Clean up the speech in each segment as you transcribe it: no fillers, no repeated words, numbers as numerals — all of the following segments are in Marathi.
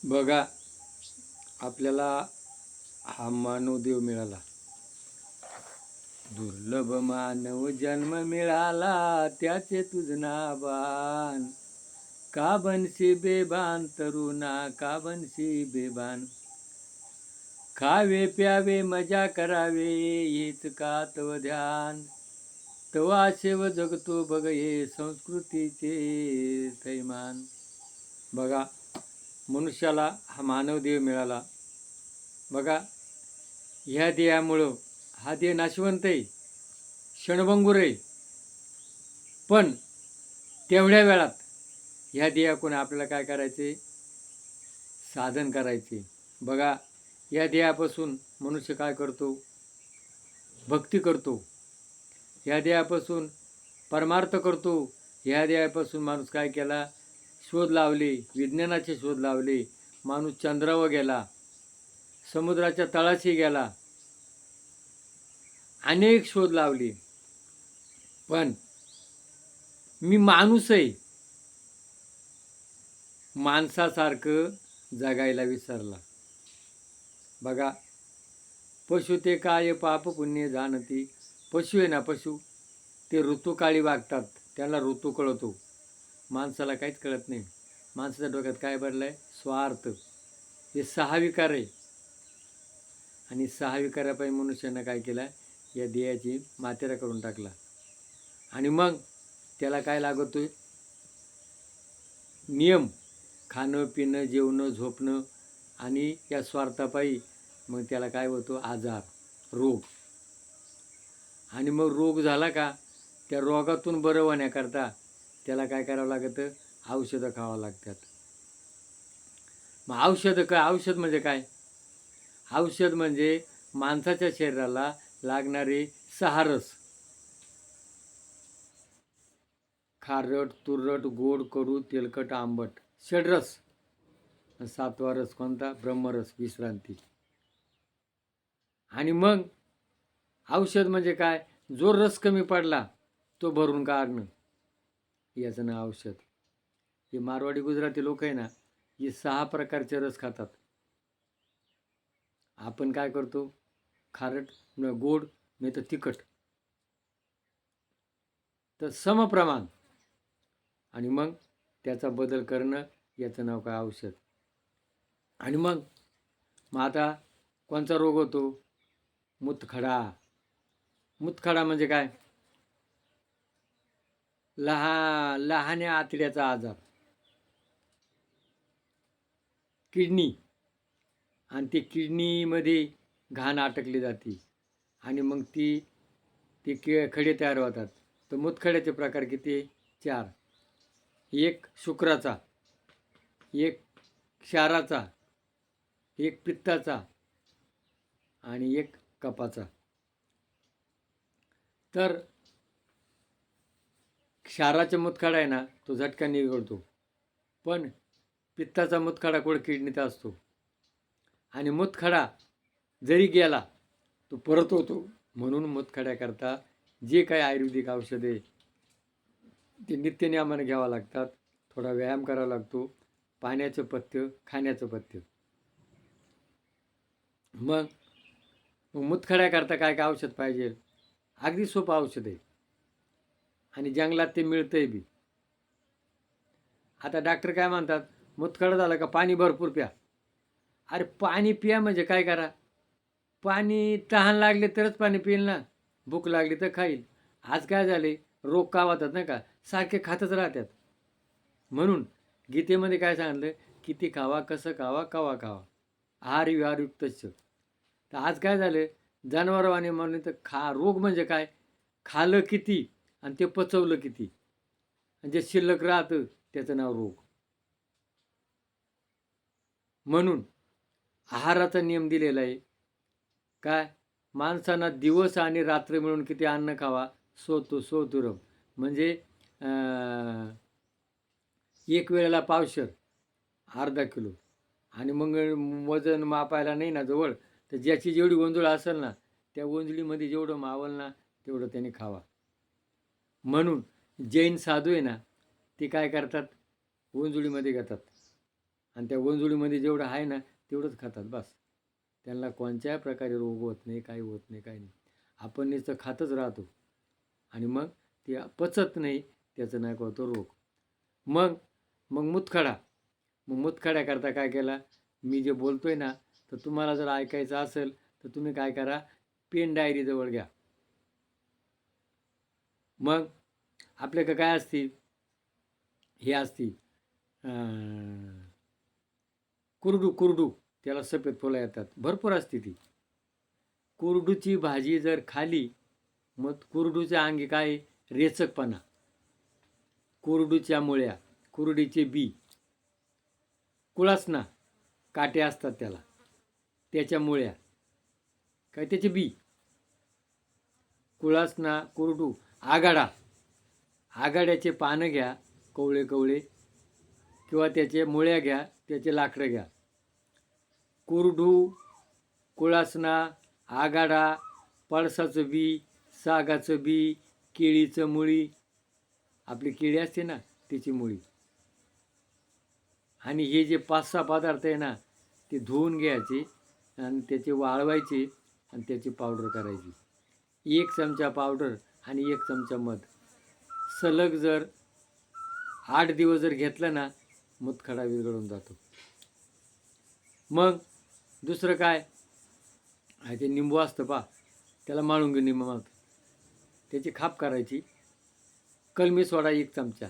बघा, आपल्याला हा मानव देव मिळाला. दुर्लभ मानव जन्म मिळाला, त्याचे तुझ नाबान. का बनशी बेभान तरुणा, का बनशी बेभान. खावे प्यावे मजा करावे, हेच का तव ध्यान. तवा शेव जगतो बघ हे संस्कृतीचे थैमान. बघा, मनुष्याला हा मानव देव मिळाला. बघा, ह्या देहामुळं हा देह नाशवंत आहे, क्षणभंगूर आहे. पण तेवढ्या वेळात ह्या देहाकडून आपल्याला काय करायचे? साधन करायचे. बघा, या देहापासून मनुष्य काय करतो? भक्ती करतो. ह्या देहापासून परमार्थ करतो. ह्या देहापासून माणूस काय केला? शोध लावले, विज्ञानाचे शोध लावले. माणूस चंद्रावर गेला, समुद्राच्या तळाशी गेला, अनेक शोध लावले. पण मी माणूस आहे, माणसासारखं जगायला विसरला. बघा, पशु ते काय पाप पुण्य जाणती. पशु आहे ना, पशु ते ऋतूकाळी वागतात, त्याला ऋतू कळतो. माणसाला काहीच कळत नाही. माणसाच्या डोक्यात काय भरलं आहे? स्वार्थ. हे 6 विकार आहे. आणि 6 विकारापायी मनुष्यानं काय केलं? या देहाची मातेरा करून टाकला. आणि मग त्याला काय लागतोय? नियम. खाणं पिणं, जेवणं, झोपणं. आणि या स्वार्थापायी मग त्याला काय होतो? आजार, रोग. आणि मग रोग झाला का, त्या रोगातून बरं होण्याकरता त्याला काय करावं लागतं? औषधं खावं लागतात. मग औषधं काय? औषध म्हणजे काय? औषध म्हणजे माणसाच्या शरीराला लागणारे 6 रस: खारट, तुरट, गोड, कडू, तेलकट, आंबट. षड्रस. 7वा रस कोणता? ब्रह्मरस, विश्रांती. आणि मग औषध म्हणजे काय? जो रस कमी पडला तो भरून काढणं, याचं नाव औषध. हे मारवाडी गुजराती लोक आहे ना, हे 6 प्रकारचे रस खातात. आपण काय करतो? खारट, गोड, नाही तर तिखट. तर समप्रमाण. आणि मग त्याचा बदल करणं, याचं नाव काय? औषध. आणि मग आता कोणचा रोग होतो? मूतखडा. मूतखडा म्हणजे काय? लहान्या आतड्याचा आजार. किडनी. आणि ती किडनीमध्ये घाण अटकली जाते आणि मग ती खडे तयार होतात. तर मूतखड्याचे प्रकार किती? 4. एक शुक्राचा, एक क्षाराचा, एक पित्ताचा आणि एक कफाचा. तर क्षाराचा मूतखडा आहे ना, तो झटका निघतो. पण पित्ताचा मूतखडा कुठं? किडनीत असतो. आणि मूतखडा जरी गेला तो परत होतो. म्हणून मूतखड्याकरता जे काही आयुर्वेदिक औषधे ते नित्यनियमाने घ्यावं लागतात. थोडा व्यायाम करावा लागतो. पाण्याचं पथ्य, खाण्याचं पथ्य. मग मूतखड्याकरता काय काय औषध पाहिजे? अगदी सोपं औषध आहे आणि जंगलात ते मिळतंय बी. आता डॉक्टर काय म्हणतात? मूतखडा झाला का पाणी भरपूर प्या. अरे पाणी प्या म्हणजे काय करा? पाणी तहान लागले तरच पाणी पिईल ना, भूक लागली तर खाईल. आज काय झाले? रोग का होतात नाही का, सारखे खातच राहतात. म्हणून गीतेमध्ये काय सांगितलं? किती खावा, कसं खावा, कवा खावा, आहार विहारयुक्तच. तर आज काय झालं? जनावरवाणी म्हणून तर रोग म्हणजे काय? खाल्लं किती आणि ते पचवलं किती, आणि जे शिल्लक राहतं त्याचं नाव रोग. म्हणून आहाराचा नियम दिलेला आहे. काय? माणसांना दिवस आणि रात्र मिळून किती अन्न खावा? सोतुरम. म्हणजे एक वेळेला पावशर, अर्धा किलो. आणि मग वजन मापायला नाही ना जवळ, तर ज्याची जेवढी ओंजळ असेल ना, त्या ओंजळीमध्ये जेवढं मावल ना तेवढं त्याने खावा. म्हणून जैन साधू आहे ना, ते काय करतात? ओंजळीमध्ये घेतात आणि त्या गोंजुळीमध्ये जेवढं आहे ना तेवढंच खातात बस. त्यांना कोणत्याही प्रकारे रोग होत नाही, काही होत नाही, काही नाही. आपण नुसतं खातच राहतो आणि मग ते पचत नाही, त्याचं नाही होतो रोग. मग मग मुतखडा. मग मुतखड्याकरता काय केला, मी जे बोलतोय ना, तर तुम्हाला जर ऐकायचं असेल तर तुम्ही काय करा, पेन डायरी जवळ घ्या. मग आपल्याकडे काय असते, हे असते कुरडू, त्याला सफेद फुलं येतात, भरपूर असते ती. कुरडूची भाजी जर खाली, मग कुरडूच्या अंगी काय, रेचकपणा, कुरडूच्या मुळ्या, कुरडीचे बी, कुळासना, काटे असतात त्याला, त्याच्या मुळ्या, काय त्याचे बी, कुळासना, कुरडू, आगाड्याचे पानं घ्या, कवळे कवळे, किंवा त्याचे मुळ्या घ्या, त्याचे लाकडं घ्या. कुरडू, कुळासना, आगाडा, पळसाचं बी, सागाचं बी, केळीचं मुळी, आपली केळी असते ना त्याची मुळी, आणि हे जे 5-6 पदार्थ आहे ना ते धुवून घ्यायचे आणि त्याचे वाळवायचे आणि त्याची पावडर करायची. 1 चमचा पावडर आणि 1 चमचा मध. सलग जर 8 दिवस जर घेतलं ना, मुतखडा विरघळून जातो. मग दुसरं काय, ते निंबू असतं पा, त्याला माळून घेऊन निंबू माळतं, त्याची खाप करायची. कलमी सोडा 1 चमचा,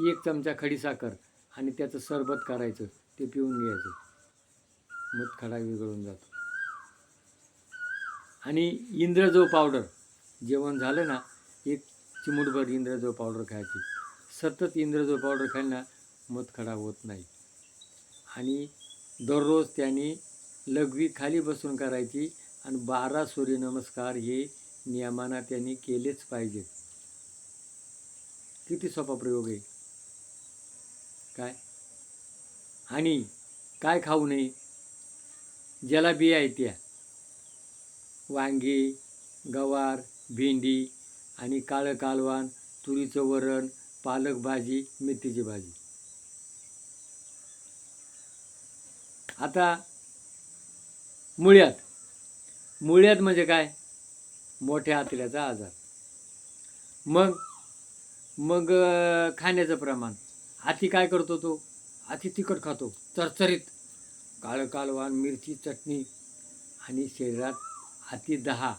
1 चमचा खडीसाखर आणि त्याचं सरबत करायचं, ते पिऊन घ्यायचं, मुतखडा विरघळून जातो. आणि इंद्रजव पावडर, जेवण झालं ना 1 चिमूटभर इंद्रजव पावडर खायची. सतत इंद्रजव पावडर खायला ना मुतखडा होत नाही. आणि दररोज त्यांनी लघवी खाली बसून करायची आणि 12 सूर्यनमस्कार हे नियमानं त्यांनी केलेच पाहिजेत. किती सोपा प्रयोग आहे काय. आणि काय खाऊ नये, ज्याला बिया आहेत त्या, वांगी, गवार, भेंडी आणि काळं कालवान, तुरीचं वरण, पालक भाजी, मेथीची भाजी. आता मुळ्यात म्हणजे काय, मोठ्या आतड्याचा आजार. मग खाण्याचं प्रमाण, अति काय करतो तो, अति तिखट खातो, चरचरीत, काळं कालवान, मिरची, चटणी, आणि शरीरात अति दहा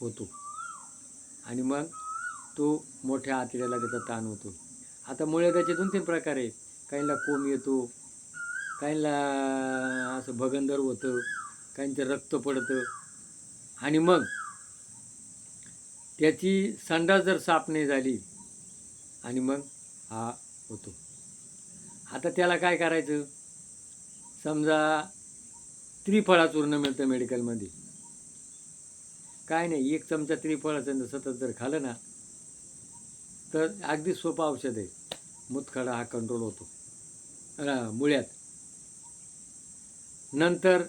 होतो आणि मग तो मोठ्या आतड्याला त्याचा ताण होतो. आता मुळ्याचे 2-3 प्रकार आहे. काहींना कोंब येतो, काहींना असं भगंदर होतं, काहींचं रक्त पडतं, आणि मग त्याची संडास जर साफ नाही झाली आणि मग हा होतो. आता त्याला काय करायचं, समजा त्रिफळा चूर्ण मिळतं मेडिकलमध्ये, काय नाही 1 चमचा त्रिफळाचं सतत जर खाल्लं ना तर अगदी सोपं औषध आहे, मुतखडा हा कंट्रोल होतो मुळ्यात. नंतर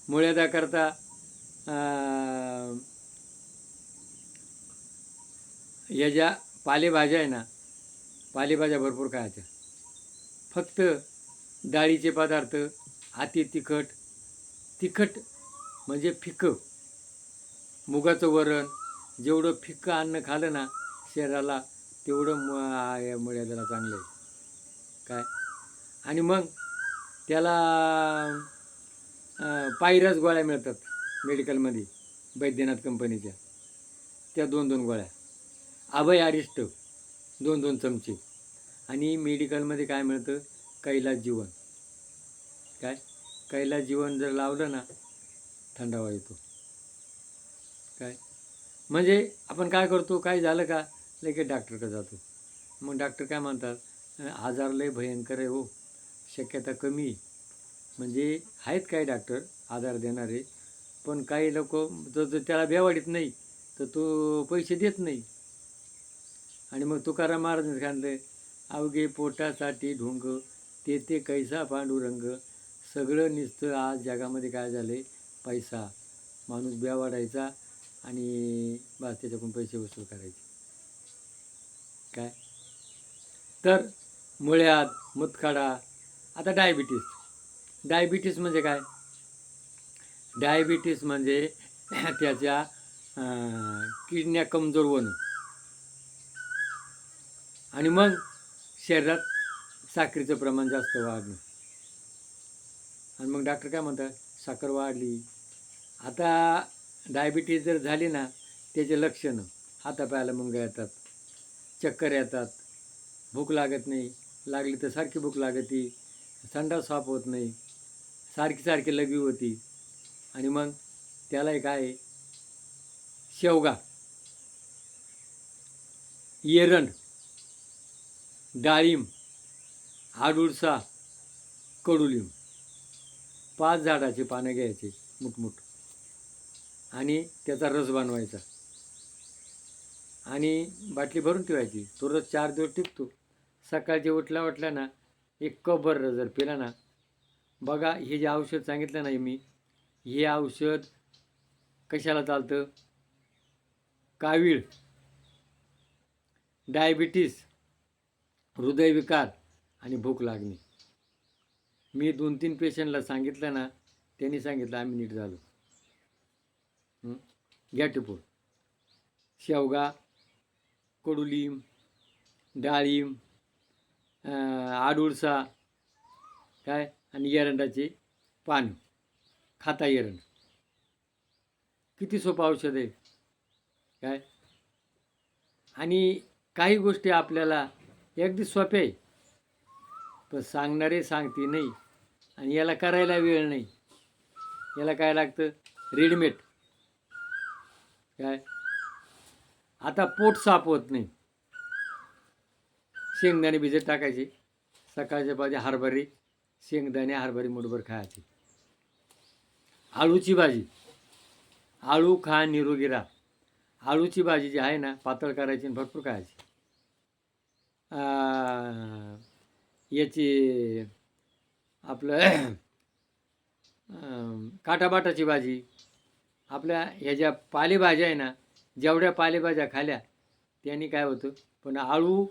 मुळ्यादाकरता या ज्या पालेभाज्या आहे ना, पालेभाज्या भरपूर खायच्या. फक्त डाळीचे पदार्थ, अति तिखट म्हणजे फिकं, मुगाचं वरण, जेवढं फिकं अन्न खाल्लं ना शरीराला तेवढं मुळ्याला चांगलं आहे काय. आणि मग त्याला पायरस गोळ्या मिळतात मेडिकलमध्ये, बैद्यनाथ कंपनीच्या, त्या 2-2 गोळ्या, अभय अरिष्ट 2-2 चमचे. आणि मेडिकलमध्ये काय मिळतं, कैलास जीवन, काय कैलास जीवन जर लावलं ना थंडावा येतो काय. म्हणजे आपण काय करतो, काय झालं का लगेच डॉक्टरकडे जातो. मग डॉक्टर काय म्हणतात, आजार लय भयंकर आहे हो, शक्यता कमी. म्हणजे आहेत काही डॉक्टर आधार देणारे, पण काही लोक जर त्याला बेवाडीत नाही तर तो पैसे देत नाही. आणि मग तुकाराम महाराजांनी सांगितलं, अवघे पोटासाठी ढोंग, ते कैसा पांडुरंग. सगळं नुसतं आज जगामध्ये काय झालं आहे, पैसा. माणूस बेवाडायचा आणि बस त्याच्याकडून पैसे वसूल करायचे काय. तर मुळ्यात, मुतखडा आता डायबिटीस म्हणजे काय? डायबिटीस म्हणजे त्याच्या किडन्या कमजोर होणं आणि मग शरीरात साखरेचं प्रमाण जास्त वाढणं. आणि मग डॉक्टर काय म्हणतात? साखर वाढली. आता डायबिटीस जर झाली ना, त्याचे लक्षणं हातापायाला मुंग्या येतात, चक्कर येतात, भूक लागत नाही, लागली तर सारखी भूक लागते, संडास साफ होत नाही, सारखी सारखी लघवी होती. आणि मग त्याला काय आहे? शेवगा, एरंड, डाळिंब, आडुळसा, कडुलिंब 5 झाडाची पानं घ्यायची मुठमुठ आणि त्याचा रस बनवायचा आणि बाटली भरून ठेवायची. तो रस 4 दिवस टिकतो. सकाळचे उठल्या ना 1 कपभर जर पिला ना, बघा हे जे औषध सांगितलं नाही मी, हे औषध कशाला चालतं? कावीळ, डायबिटीस, हृदयविकार आणि भूक लागणे. मी 2-3 पेशंटला सांगितलं ना, त्यांनी सांगितलं आम्ही नीट झालो. घ्या टिपून. शेवगा, कडुलिंब, डाळिंब, आडुळसा काय आणि एरंडाचे पान, खाता एरंड. किती सोपं औषध आहे काय. आणि काही गोष्टी आपल्याला अगदी सोप्या आहे, पण सांगणारे सांगते नाही आणि याला करायला वेळ नाही. याला काय लागतं? रेडीमेड. काय आता पोट साफ होत नाही, शेंगदाणे भिजत टाकायचे, सकाळच्या भाजी हरभरे, शेंगदाणे हरभरे मुठभर खायचे. आळूची भाजी, आळू खा निरोगी राहा. आळूची भाजी जी आहे ना, पातळ करायची आणि भरपूर खायची. याची आपलं काटाबाटाची भाजी, आपल्या ह्या ज्या पालेभाज्या आहे ना, जेवढ्या पालेभाज्या खाल्या त्यांनी काय होतं? पण आळू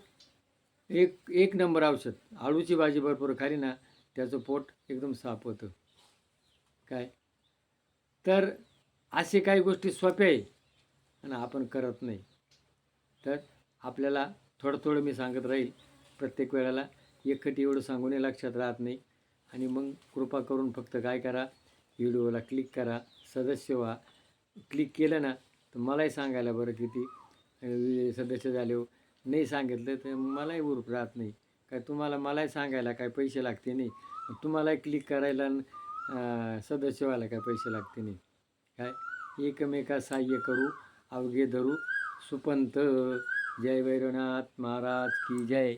एक नंबर औषध. आळूची भाजी भरपूर खाली ना, त्याचं पोट एकदम साफ होतं. काय तर असे काही गोष्टी सोप्या आहे आणि आपण करत नाही. तर आपल्याला थोडं मी सांगत राहील प्रत्येक वेळेला. एकखटी एवढं सांगूनही लक्षात राहत नाही. आणि मग कृपा करून फक्त काय करा, व्हिडिओला क्लिक करा, सदस्य व्हा. क्लिक केलं ना तर मलाही सांगायला बरं किती सदस्य झाले हो. नाही सांगितलं तर मलाही उरूप राहत नाही. काय तुम्हाला मलाही सांगायला काय पैसे लागते नाही, तुम्हालाही क्लिक करायला सदस्य व्हायला काय पैसे लागते नाही. काय एकमेका सहाय्य करू अवघे धरू सुपंत. जय भैरवनाथ महाराज की जय.